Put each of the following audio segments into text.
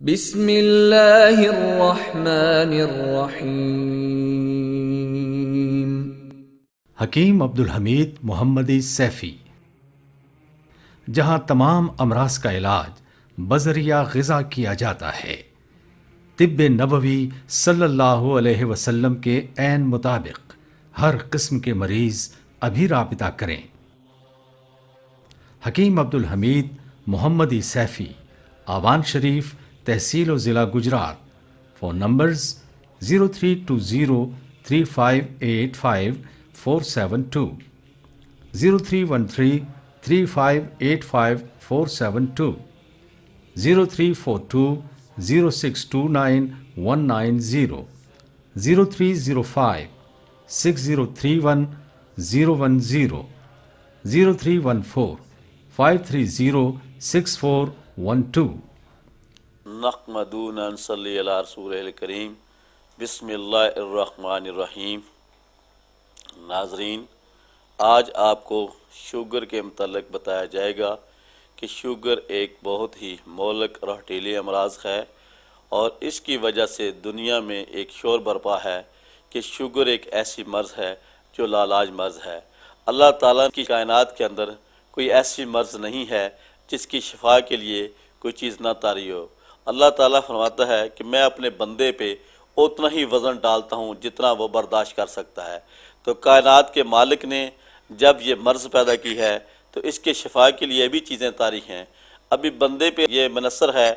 بسم اللہ الرحمن الرحیم۔ حکیم عبدالحمید محمدی سیفی۔ جہاں تمام امراض کا علاج بذریعہ غذا کیا جاتا ہے، طب نبوی صلی اللہ علیہ وسلم کے عین مطابق ہر قسم کے مریض ابھی رابطہ کریں۔ حکیم عبدالحمید محمدی سیفی، آوان شریف، تحصیل و ضلع گجرات۔ Phone numbers 032035855472، 031335855472، 0342062919، 0305603110، 0314530612۔ نحمدون صلی علی رسول الکریم۔ بسم اللہ الرحمن الرحیم۔ ناظرین، آج آپ کو شوگر کے متعلق بتایا جائے گا کہ شوگر ایک بہت ہی مہلک اور ہٹھیلی امراض ہے، اور اس کی وجہ سے دنیا میں ایک شور برپا ہے کہ شوگر ایک ایسی مرض ہے جو لاعلاج مرض ہے۔ اللہ تعالیٰ کی کائنات کے اندر کوئی ایسی مرض نہیں ہے جس کی شفا کے لیے کوئی چیز نہ طاری ہو۔ اللہ تعالیٰ فرماتا ہے کہ میں اپنے بندے پہ اتنا ہی وزن ڈالتا ہوں جتنا وہ برداشت کر سکتا ہے۔ تو کائنات کے مالک نے جب یہ مرض پیدا کی ہے تو اس کے شفا کے لیے بھی چیزیں طاری ہیں۔ ابھی بندے پہ یہ منحصر ہے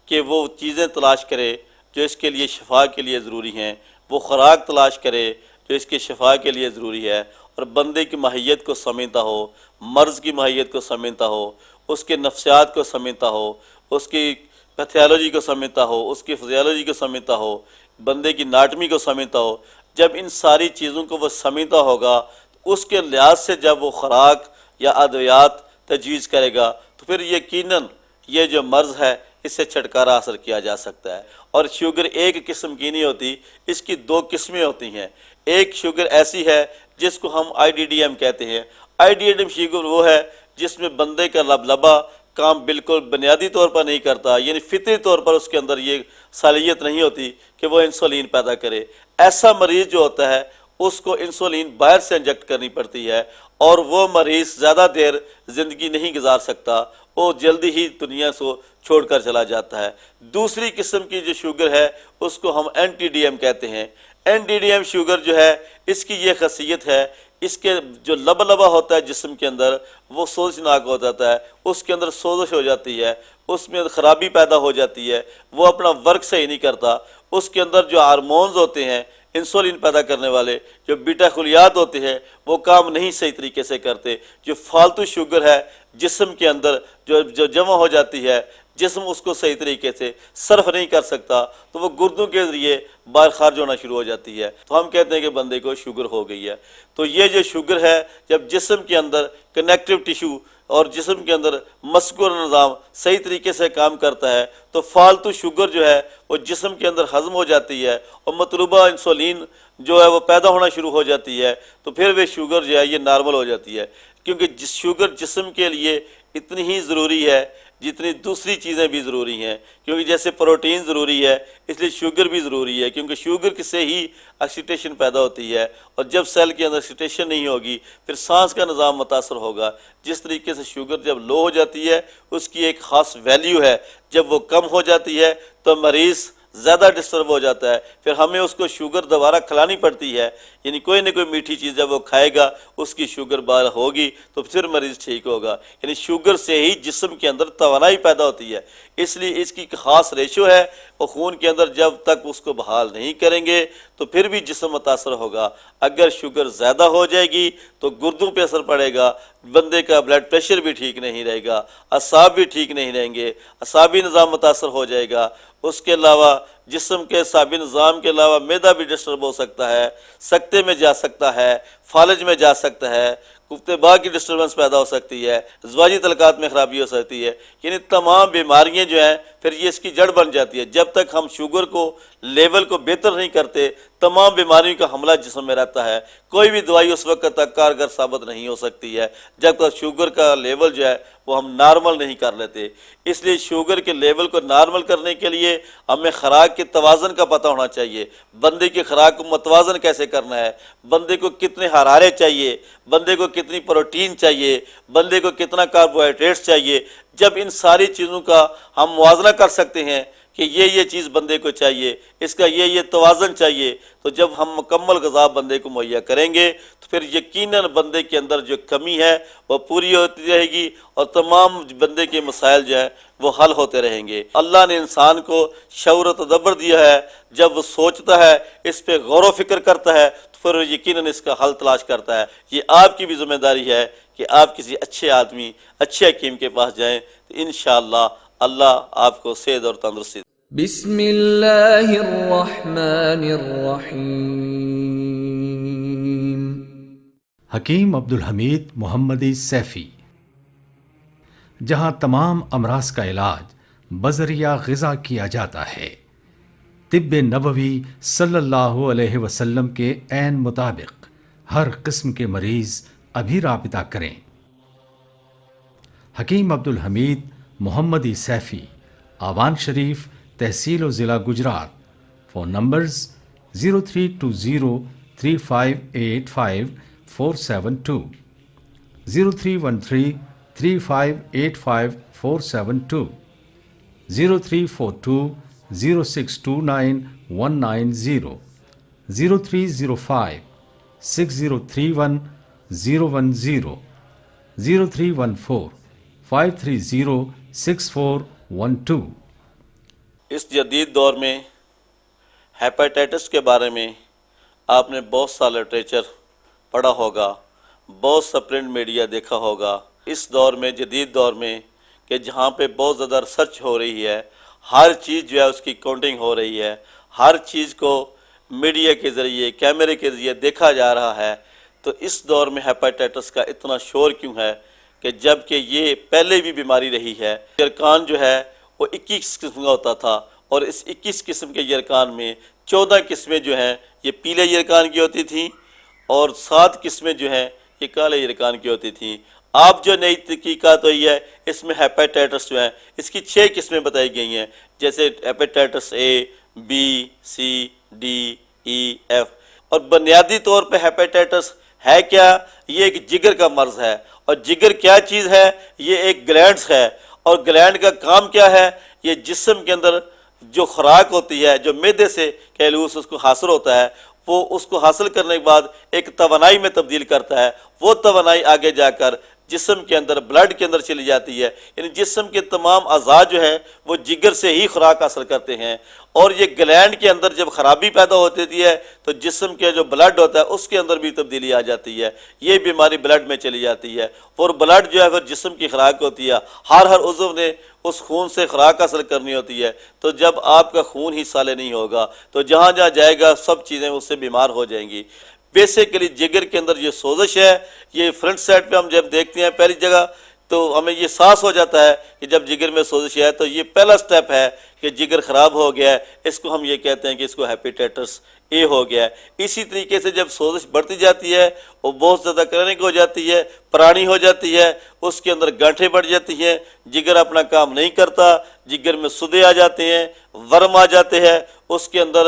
کہ وہ چیزیں تلاش کرے جو اس کے لیے شفا کے لیے ضروری ہیں، وہ خوراک تلاش کرے جو اس کے شفا کے لیے ضروری ہے، اور بندے کی ماہیت کو سمجھتا ہو، مرض کی ماہیت کو سمجھتا ہو، اس کے نفسیات کو سمجھتا ہو، اس کی پیتھولوجی کو سمجھتا ہو، اس کی فزیولوجی کو سمجھتا ہو، بندے کی اناٹمی کو سمجھتا ہو۔ جب ان ساری چیزوں کو وہ سمجھتا ہوگا تو اس کے لحاظ سے جب وہ خوراک یا ادویات تجویز کرے گا تو پھر یقیناً یہ جو مرض ہے اس سے چھٹکارا حاصل کیا جا سکتا ہے۔ اور شوگر ایک قسم کی نہیں ہوتی، اس کی دو قسمیں ہوتی ہیں۔ ایک شوگر ایسی ہے جس کو ہم IDDM کہتے ہیں۔ IDDM شوگر وہ ہے جس میں بندے کا لبلبا کام بالکل بنیادی طور پر نہیں کرتا، یعنی فطری طور پر اس کے اندر یہ صلاحیت نہیں ہوتی کہ وہ انسولین پیدا کرے۔ ایسا مریض جو ہوتا ہے اس کو انسولین باہر سے انجیکٹ کرنی پڑتی ہے، اور وہ مریض زیادہ دیر زندگی نہیں گزار سکتا، وہ جلدی ہی دنیا سے چھوڑ کر چلا جاتا ہے۔ دوسری قسم کی جو شوگر ہے اس کو ہم NTDM کہتے ہیں۔ NTDM شوگر جو ہے اس کی یہ خاصیت ہے، اس کے جو لبا ہوتا ہے جسم کے اندر وہ سوزشناک ہو جاتا ہے، اس کے اندر سوزش ہو جاتی ہے، اس میں خرابی پیدا ہو جاتی ہے، وہ اپنا ورک صحیح نہیں کرتا۔ اس کے اندر جو ہارمونز ہوتے ہیں انسولین پیدا کرنے والے، جو بیٹا خلیات ہوتے ہیں، وہ کام نہیں صحیح طریقے سے کرتے۔ جو فالتو شوگر ہے جسم کے اندر جو جمع ہو جاتی ہے، جسم اس کو صحیح طریقے سے صرف نہیں کر سکتا تو وہ گردوں کے ذریعے باہر خارج ہونا شروع ہو جاتی ہے، تو ہم کہتے ہیں کہ بندے کو شوگر ہو گئی ہے۔ تو یہ جو شوگر ہے جب جسم کے اندر کنیکٹیو ٹیشو اور جسم کے اندر مسکولر نظام صحیح طریقے سے کام کرتا ہے تو فالتو شوگر جو ہے وہ جسم کے اندر ہضم ہو جاتی ہے، اور مطلوبہ انسولین جو ہے وہ پیدا ہونا شروع ہو جاتی ہے، تو پھر وہ شوگر جو ہے یہ نارمل ہو جاتی ہے۔ کیونکہ شوگر جسم کے لیے اتنی ہی ضروری ہے جتنی دوسری چیزیں بھی ضروری ہیں، کیونکہ جیسے پروٹین ضروری ہے اس لیے شوگر بھی ضروری ہے، کیونکہ شوگر سے ہی آکسیڈیشن پیدا ہوتی ہے، اور جب سیل کے اندر آکسیڈیشن نہیں ہوگی پھر سانس کا نظام متاثر ہوگا۔ جس طریقے سے شوگر جب لو ہو جاتی ہے اس کی ایک خاص ویلیو ہے، جب وہ کم ہو جاتی ہے تو مریض زیادہ ڈسٹرب ہو جاتا ہے، پھر ہمیں اس کو شوگر دوبارہ کھلانی پڑتی ہے، یعنی کوئی نہ کوئی میٹھی چیز جب وہ کھائے گا اس کی شوگر بار ہوگی تو پھر مریض ٹھیک ہوگا۔ یعنی شوگر سے ہی جسم کے اندر توانائی پیدا ہوتی ہے، اس لیے اس کی خاص ریشو ہے، اور خون کے اندر جب تک اس کو بحال نہیں کریں گے تو پھر بھی جسم متاثر ہوگا۔ اگر شوگر زیادہ ہو جائے گی تو گردوں پہ اثر پڑے گا، بندے کا بلڈ پریشر بھی ٹھیک نہیں رہے گا، اعصاب بھی ٹھیک نہیں رہیں گے، اعصابی نظام متاثر ہو جائے گا۔ اس کے علاوہ جسم کے اعصابی نظام کے علاوہ معدہ بھی ڈسٹرب ہو سکتا ہے، سکتے میں جا سکتا ہے، فالج میں جا سکتا ہے، گفتگو کی ڈسٹربنس پیدا ہو سکتی ہے، ازواجی تعلقات میں خرابی ہو سکتی ہے، یعنی تمام بیماریاں جو ہیں پھر یہ اس کی جڑ بن جاتی ہے۔ جب تک ہم شوگر کو لیول کو بہتر نہیں کرتے تمام بیماریوں کا حملہ جسم میں رہتا ہے، کوئی بھی دوائی اس وقت تک کارگر ثابت نہیں ہو سکتی ہے جب تک شوگر کا لیول جو ہے وہ ہم نارمل نہیں کر لیتے۔ اس لیے شوگر کے لیول کو نارمل کرنے کے لیے ہمیں خوراک کے توازن کا پتہ ہونا چاہیے، بندے کی خوراک کو متوازن کیسے کرنا ہے، بندے کو کتنے حرارے چاہیے، بندے کو کتنی پروٹین چاہیے، بندے کو کتنا کاربوہائیڈریٹس چاہیے۔ جب ان ساری چیزوں کا ہم موازنہ کر سکتے ہیں کہ یہ چیز بندے کو چاہیے، اس کا یہ توازن چاہیے، تو جب ہم مکمل غذا بندے کو مہیا کریں گے تو پھر یقیناً بندے کے اندر جو کمی ہے وہ پوری ہوتی رہے گی اور تمام بندے کے مسائل جو ہیں وہ حل ہوتے رہیں گے۔ اللہ نے انسان کو شعور و تدبر دیا ہے، جب وہ سوچتا ہے، اس پہ غور و فکر کرتا ہے تو پھر وہ یقیناً اس کا حل تلاش کرتا ہے۔ یہ آپ کی بھی ذمہ داری ہے کہ آپ کسی اچھے آدمی، اچھے حکیم کے پاس جائیں تو انشاءاللہ اللہ آپ کو صحت اور تندرستی۔ بسم اللہ الرحمن الرحیم۔ حکیم عبدالحمید محمدی سیفی، جہاں تمام امراض کا علاج بذریعہ غذا کیا جاتا ہے، طب نبوی صلی اللہ علیہ وسلم کے عین مطابق ہر قسم کے مریض ابھی رابطہ کریں۔ حکیم عبدالحمید محمدی سیفی، آوان شریف، تحصیل و ضلع گجرات۔ فون نمبرز 032035855472، 031335855472، 0342062919، 0305603110، 0314530641 اس جدید دور میں ہیپاٹائٹس کے بارے میں آپ نے بہت سا لٹریچر پڑھا ہوگا، بہت سا پرنٹ میڈیا دیکھا ہوگا۔ اس دور میں، جدید دور میں، کہ جہاں پہ بہت زیادہ ریسرچ ہو رہی ہے، ہر چیز جو ہے اس کی کاؤنٹنگ ہو رہی ہے، ہر چیز کو میڈیا کے ذریعے، کیمرے کے ذریعے دیکھا جا رہا ہے، تو اس دور میں ہیپاٹائٹس کا اتنا شور کیوں ہے کہ جب کہ یہ پہلے بھی بیماری رہی ہے۔ یرکان جو ہے وہ 21 قسم کا ہوتا تھا، اور اس 21 قسم کے یرکان میں 14 قسمیں جو ہیں یہ پیلے یرکان کی ہوتی تھیں، اور 7 قسمیں جو ہیں یہ کالے یرکان کی ہوتی تھیں۔ آپ جو نئی تحقیقات ہوئی ہے اس میں ہیپاٹائٹس جو ہیں اس کی 6 قسمیں بتائی گئی ہیں، جیسے hepatitis A, B, C, D, E, F. اور بنیادی طور پہ ہیپاٹائٹس ہے کیا؟ یہ ایک جگر کا مرض ہے، اور جگر کیا چیز ہے؟ یہ ایک گلینڈز ہے، اور گلینڈ کا کام کیا ہے؟ یہ جسم کے اندر جو خوراک ہوتی ہے، جو معدے سے کیلوس اس کو حاصل ہوتا ہے، وہ اس کو حاصل کرنے کے بعد ایک توانائی میں تبدیل کرتا ہے۔ وہ توانائی آگے جا کر جسم کے اندر، بلڈ کے اندر چلی جاتی ہے، یعنی جسم کے تمام اعضاء جو ہیں وہ جگر سے ہی خوراک حاصل کرتے ہیں۔ اور یہ گلینڈ کے اندر جب خرابی پیدا ہوتی ہے تو جسم کے جو بلڈ ہوتا ہے اس کے اندر بھی تبدیلی آ جاتی ہے، یہ بیماری بلڈ میں چلی جاتی ہے، اور بلڈ جو ہے پھر جسم کی خوراک ہوتی ہے، ہر عضو نے اس خون سے خوراک حاصل کرنی ہوتی ہے۔ تو جب آپ کا خون ہی صالح نہیں ہوگا تو جہاں جہاں جائے گا سب چیزیں اس سے بیمار ہو جائیں گی۔ بیسیکلی جگر کے اندر یہ سوزش ہے، یہ فرنٹ سائڈ پہ ہم جب دیکھتے ہیں پہلی جگہ تو ہمیں یہ احساس ہو جاتا ہے کہ جب جگر میں سوزش ہے تو یہ پہلا سٹیپ ہے کہ جگر خراب ہو گیا ہے، اس کو ہم یہ کہتے ہیں کہ اس کو ہیپاٹائٹس اے ہو گیا ہے۔ اسی طریقے سے جب سوزش بڑھتی جاتی ہے، وہ بہت زیادہ کرونک ہو جاتی ہے، پرانی ہو جاتی ہے، اس کے اندر گانٹھیں بڑھ جاتی ہیں، جگر اپنا کام نہیں کرتا، جگر میں سودے آ جاتے ہیں، ورم آ جاتے ہیں، اس کے اندر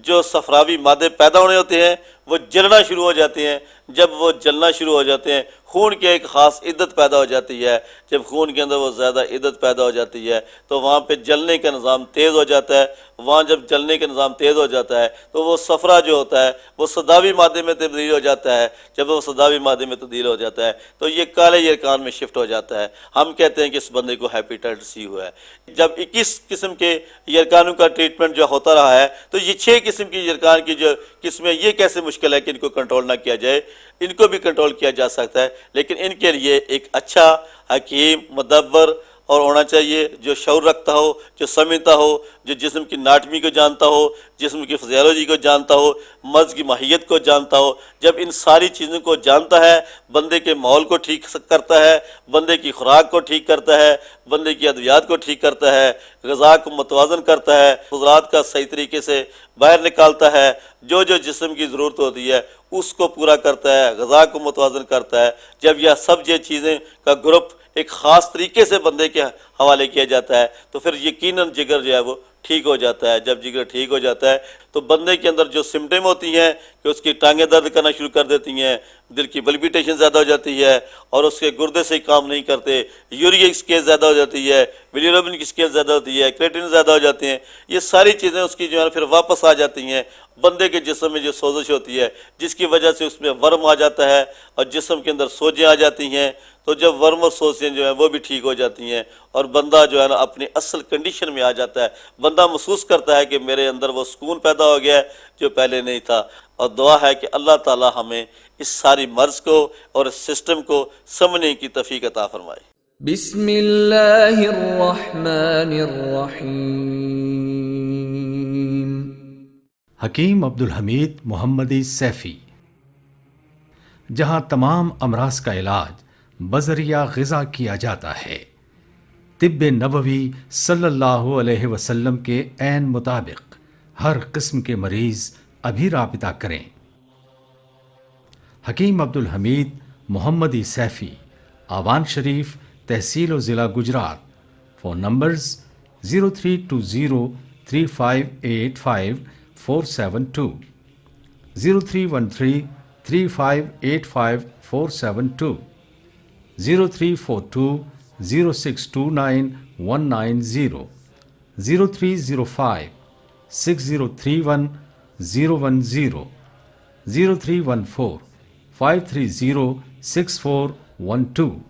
جو صفراوی مادے پیدا ہونے ہوتے ہیں وہ جلنا شروع ہو جاتے ہیں۔ جب وہ جلنا شروع ہو جاتے ہیں، خون کی ایک خاص عدت پیدا ہو جاتی ہے۔ جب خون کے اندر وہ زیادہ عدت پیدا ہو جاتی ہے تو وہاں پہ جلنے کا نظام تیز ہو جاتا ہے۔ وہاں جب جلنے کا نظام تیز ہو جاتا ہے تو وہ صفرا جو ہوتا ہے وہ صداوی مادے میں تبدیل ہو جاتا ہے۔ جب وہ صداوی مادے میں تبدیل ہو جاتا ہے تو یہ کالے یرکان میں شفٹ ہو جاتا ہے۔ ہم کہتے ہیں کہ اس بندے کو ہیپاٹائٹس سی ہوا ہے۔ جب 21 قسم کے یرکانوں کا ٹریٹمنٹ جو ہوتا رہا ہے تو یہ 6 قسم کی یرکان کی جو قسمیں، یہ کیسے مشکل ہے کہ ان کو کنٹرول نہ کیا جائے؟ ان کو بھی کنٹرول کیا جا سکتا ہے، لیکن ان کے لیے ایک اچھا حکیم، مدبر اور ہونا چاہیے جو شعور رکھتا ہو، جو سمجھتا ہو، جو جسم کی اناٹمی کو جانتا ہو، جسم کی فزیولوجی کو جانتا ہو، مغز کی ماہیت کو جانتا ہو۔ جب ان ساری چیزوں کو جانتا ہے، بندے کے ماحول کو ٹھیک کرتا ہے، بندے کی خوراک کو ٹھیک کرتا ہے، بندے کی ادویات کو ٹھیک کرتا ہے، غذا کو متوازن کرتا ہے، خضروات کا صحیح طریقے سے باہر نکالتا ہے، جو جسم کی ضرورت ہوتی ہے اس کو پورا کرتا ہے، غذا کو متوازن کرتا ہے۔ جب یہ سب چیزیں کا گروپ ایک خاص طریقے سے بندے کے حوالے کیا جاتا ہے تو پھر یقیناً جگر جو ہے وہ ٹھیک ہو جاتا ہے۔ جب جگر ٹھیک ہو جاتا ہے تو بندے کے اندر جو سمٹم ہوتی ہیں کہ اس کی ٹانگیں درد کرنا شروع کر دیتی ہیں، دل کی پلپیٹیشن زیادہ ہو جاتی ہے، اور اس کے گردے سے کام نہیں کرتے، یوریا اسکیل زیادہ ہو جاتی ہے، بلیروبن کی اسکیل زیادہ ہوتی ہے، کریٹن زیادہ ہو جاتے ہیں، یہ ساری چیزیں اس کی جو ہے پھر واپس آ جاتی ہیں۔ بندے کے جسم میں جو سوزش ہوتی ہے جس کی وجہ سے اس میں ورم آ جاتا ہے اور جسم کے اندر سوجیں آ جاتی ہیں، تو جب ورم اور سوجیں جو ہیں وہ بھی ٹھیک ہو جاتی ہیں اور بندہ جو ہے نا اپنی اصل کنڈیشن میں آ جاتا ہے، بندہ محسوس کرتا ہے کہ میرے اندر وہ سکون پیدا ہو گیا ہے جو پہلے نہیں تھا۔ اور دعا ہے کہ اللہ تعالی ہمیں اس ساری مرض کو اور اس سسٹم کو سمجھنے کی توفیق عطا فرمائے۔ بسم اللہ الرحمن الرحیم۔ حکیم عبدالحمید محمدی سیفی، جہاں تمام امراض کا علاج بذریعہ غذا کیا جاتا ہے، طب نبوی صلی اللہ علیہ وسلم کے عین مطابق ہر قسم کے مریض ابھی رابطہ کریں۔ حکیم عبدالحمید محمدی سیفی، آوان شریف، تحصیل و ضلع گجرات۔ Phone numbers 032035855472، 031335855472، 0342062919، 0305603110، 031453064112۔